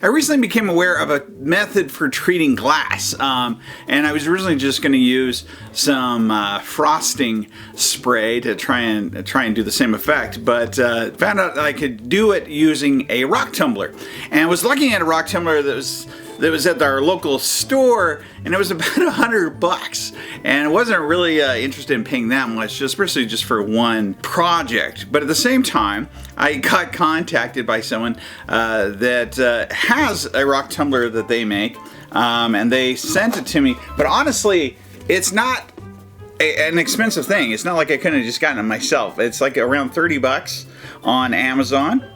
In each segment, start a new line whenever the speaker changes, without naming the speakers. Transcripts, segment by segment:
I recently became aware of a method for treating glass, and I was originally just going to use some frosting spray to try and do the same effect, but found out that I could do it using a rock tumbler. And I was looking at a rock tumbler that was at our local store, and it was about $100, and I wasn't really interested in paying that much, especially just for one project. But at the same time, I got contacted by someone that has a rock tumbler that they make, and they sent it to me. But honestly, it's not an expensive thing. It's not like I couldn't have just gotten it myself. It's like around $30 on Amazon.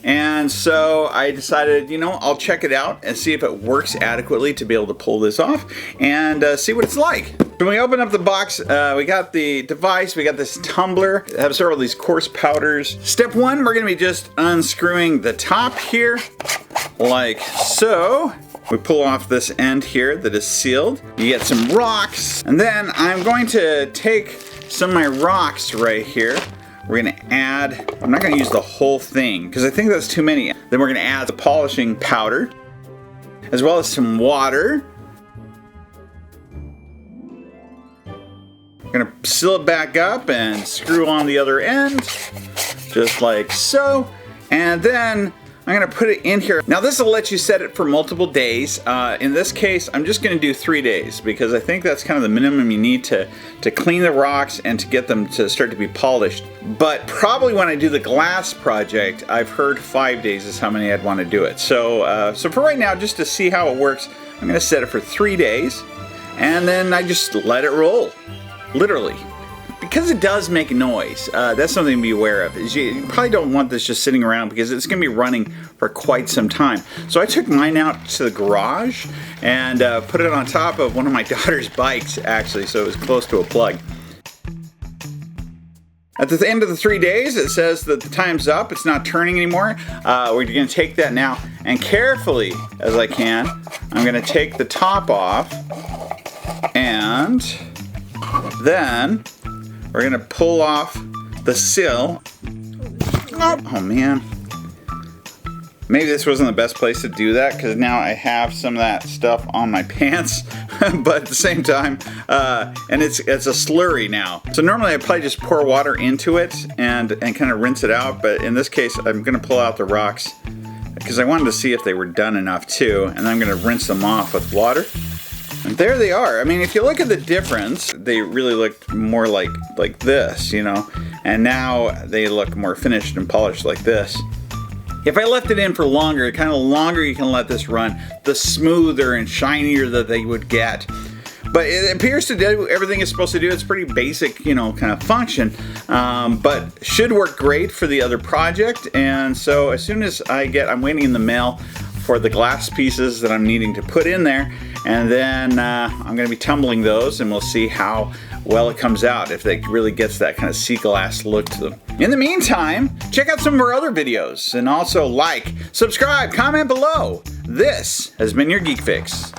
And so I decided, you know, I'll check it out and see if it works adequately to be able to pull this off and see what it's like. When we open up the box, we got the device, we got this tumbler, I have several of these coarse powders. Step one, we're gonna be just unscrewing the top here, like so. We pull off this end here that is sealed. You get some rocks, and then I'm going to take some of my rocks right here. We're gonna add, I'm not gonna use the whole thing because I think that's too many. Then we're gonna add the polishing powder, as well as some water. We're gonna seal it back up and screw on the other end, just like so. And then I'm gonna put it in here. Now this will let you set it for multiple days. In this case, I'm just gonna do 3 days because I think that's kind of the minimum you need to clean the rocks and to get them to start to be polished. But probably when I do the glass project, I've heard 5 days is how many I'd wanna do it. So, so for right now, just to see how it works, I'm gonna set it for 3 days and then I just let it roll, literally. Because it does make noise, that's something to be aware of. Is you probably don't want this just sitting around because it's going to be running for quite some time. So I took mine out to the garage and put it on top of one of my daughter's bikes, actually, so it was close to a plug. At the end of the 3 days, it says that the time's up. It's not turning anymore. We're going to take that now, and carefully as I can, I'm going to take the top off, and then we're gonna pull off the seal. Oh man. Maybe this wasn't the best place to do that because now I have some of that stuff on my pants. But at the same time, and it's a slurry now. So normally I probably just pour water into it and kind of rinse it out. But in this case, I'm gonna pull out the rocks because I wanted to see if they were done enough too. And then I'm gonna rinse them off with water. And there they are. I mean, if you look at the difference, they really look more like this, you know, and now they look more finished and polished like this. If I left it in for longer, the kind of longer you can let this run, the smoother and shinier that they would get. But it appears to do everything it's supposed to do. It's pretty basic, you know, kind of function, but should work great for the other project. And so as soon as I'm waiting in the mail for the glass pieces that I'm needing to put in there, and then I'm going to be tumbling those, and we'll see how well it comes out, if it really gets that kind of sea glass look to them. In the meantime, check out some of our other videos, and also like, subscribe, comment below. This has been your Geek Fix.